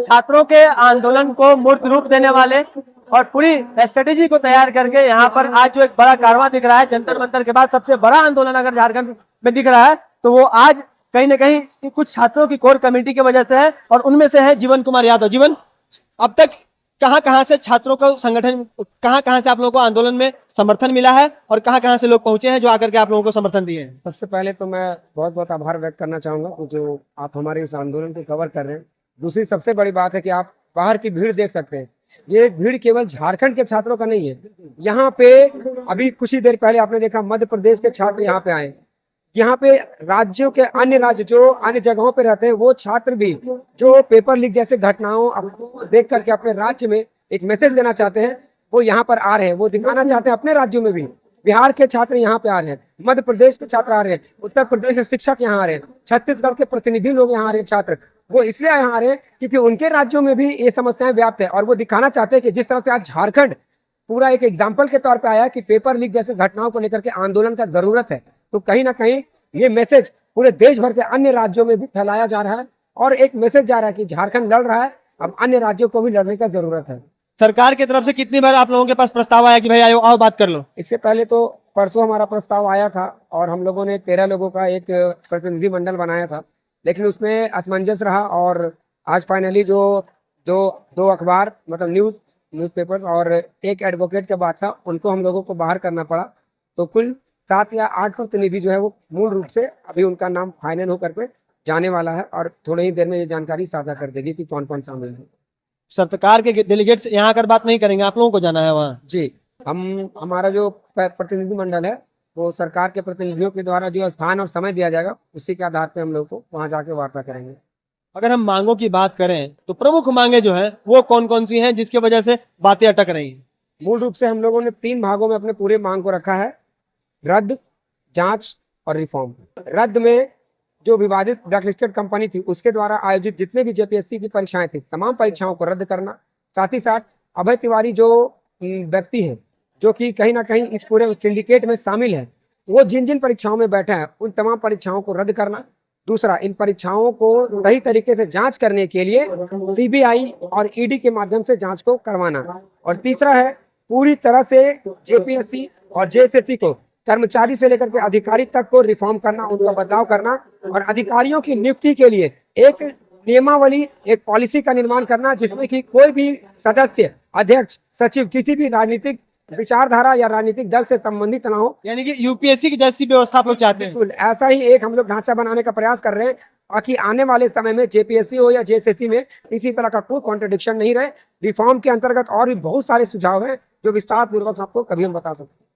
छात्रों के आंदोलन को मूर्त रूप देने वाले और पूरी स्ट्रेटेजी को तैयार करके यहाँ पर आज जो एक बड़ा कारवां दिख रहा है, जंतर मंतर के बाद सबसे बड़ा आंदोलन अगर झारखंड में दिख रहा है तो वो आज कहीं ना कहीं कुछ छात्रों की कोर कमेटी की वजह से है, और उनमें से है जीवन कुमार यादव। जीवन, अब तक कहां से छात्रों को संगठन, कहां से आप लोगों को आंदोलन में समर्थन मिला है और कहां से लोग पहुंचे हैं जो आकर के आप लोगों को समर्थन दिए हैं? सबसे पहले तो मैं बहुत बहुत आभार व्यक्त करना चाहूंगा जो आप हमारे इस आंदोलन को कवर कर रहे हैं। दूसरी सबसे बड़ी बात है कि आप बाहर की भीड़ देख सकते हैं। ये भीड़ केवल झारखंड के छात्रों का नहीं है। यहाँ पे अभी कुछ ही देर पहले आपने देखा मध्य प्रदेश के छात्र यहाँ पे आए। यहाँ पे राज्यों के अन्य राज्य जो अन्य जगहों पे रहते हैं वो छात्र भी जो पेपर लीक जैसे घटनाओं देख करके अपने राज्य में एक मैसेज देना चाहते हैं, वो यहाँ पर आ रहे हैं। वो दिखाना चाहते हैं अपने राज्यों में भी। बिहार के छात्र यहाँ पे आ रहे हैं, मध्य प्रदेश के छात्र आ रहे हैं, उत्तर प्रदेश के शिक्षक यहाँ आ रहे हैं, छत्तीसगढ़ के प्रतिनिधि लोग यहाँ आ रहे हैं। छात्र वो इसलिए यहाँ आ रहे हैं क्योंकि उनके राज्यों में भी ये समस्याएं व्याप्त है, और वो दिखाना चाहते हैं कि जिस तरह से आज झारखंड पूरा एक एग्जाम्पल के तौर पे आया कि पेपर लीक जैसे घटनाओं को लेकर के आंदोलन का जरूरत है, तो कहीं ना कहीं ये मैसेज पूरे देश भर के अन्य राज्यों में भी फैलाया जा रहा है और एक मैसेज जा रहा है कि झारखंड लड़ रहा है, अब अन्य राज्यों को भी लड़ने का जरूरत है। सरकार की तरफ से कितनी बार आप लोगों के पास प्रस्ताव आया कि भाई आओ आओ बात कर लो? इससे पहले तो परसों हमारा प्रस्ताव आया था और हम लोगों ने 13 लोगों का एक प्रतिनिधि मंडल बनाया था, लेकिन उसमें असमंजस रहा और आज फाइनली जो दो अखबार मतलब न्यूज़पेपर्स और एक एडवोकेट के बाद था, उनको हम लोगों को बाहर करना पड़ा। तो कुल 7 या 8 प्रतिनिधि जो है वो मूल रूप से अभी उनका नाम फाइनल होकर के जाने वाला है और थोड़ी ही देर में ये जानकारी साझा कर देगी कि कौन कौन शामिल है। सरकार के डेलीगेट्स यहाँ आकर बात नहीं करेंगे, आप लोगों को जाना है वहाँ? जी, हमारा जो प्रतिनिधि मंडल है वो सरकार के प्रतिनिधियों के द्वारा जो स्थान और समय दिया जाएगा उसी के आधार पर हम लोग को वहाँ जाके वार्ता करेंगे। अगर हम मांगों की बात करें तो प्रमुख मांगे जो है वो कौन कौन सी हैं जिसकी वजह से बातें अटक रही हैं? मूल रूप से हम लोगों ने 3 भागों में अपने पूरे मांग को रखा है: रद्द, जांच और रिफॉर्म। रद्द में जो विवादित ब्लैकलिस्टेड कंपनी थी उसके द्वारा आयोजित जितने भी जेपीएससी की परीक्षाएं थी, तमाम परीक्षाओं को रद्द करना। साथ ही साथ अभय तिवारी जो व्यक्ति है जो कि कहीं ना कहीं इस पूरे सिंडिकेट में शामिल है, वो जिन जिन परीक्षाओं में बैठा है उन तमाम परीक्षाओं को रद्द करना। दूसरा, इन परीक्षाओं को सही तरीके से जांच करने के लिए सीबीआई और ईडी के माध्यम से जांच को करवाना। और तीसरा है पूरी तरह से जेपीएससी और जेएसएससी को कर्मचारी से लेकर के अधिकारी तक को रिफॉर्म करना, उनका बदलाव करना और अधिकारियों की नियुक्ति के लिए एक नियमावली, एक पॉलिसी का निर्माण करना जिसमें कि कोई भी सदस्य, अध्यक्ष, सचिव किसी भी राजनीतिक विचारधारा या राजनीतिक दल से संबंधित ना हो। यानी कि यूपीएससी की जैसी व्यवस्था आप लोग चाहते हैं? बिल्कुल ऐसा ही एक हम लोग ढांचा बनाने का प्रयास कर रहे हैं ताकि आने वाले समय में जेपीएससी हो या जेएसएससी में इसी तरह का कोई कॉन्ट्रडिक्शन नहीं रहे। रिफॉर्म के अंतर्गत और भी बहुत सारे सुझाव हैं जो विस्तार पूर्वक आपको कभी हम बता सकते हैं।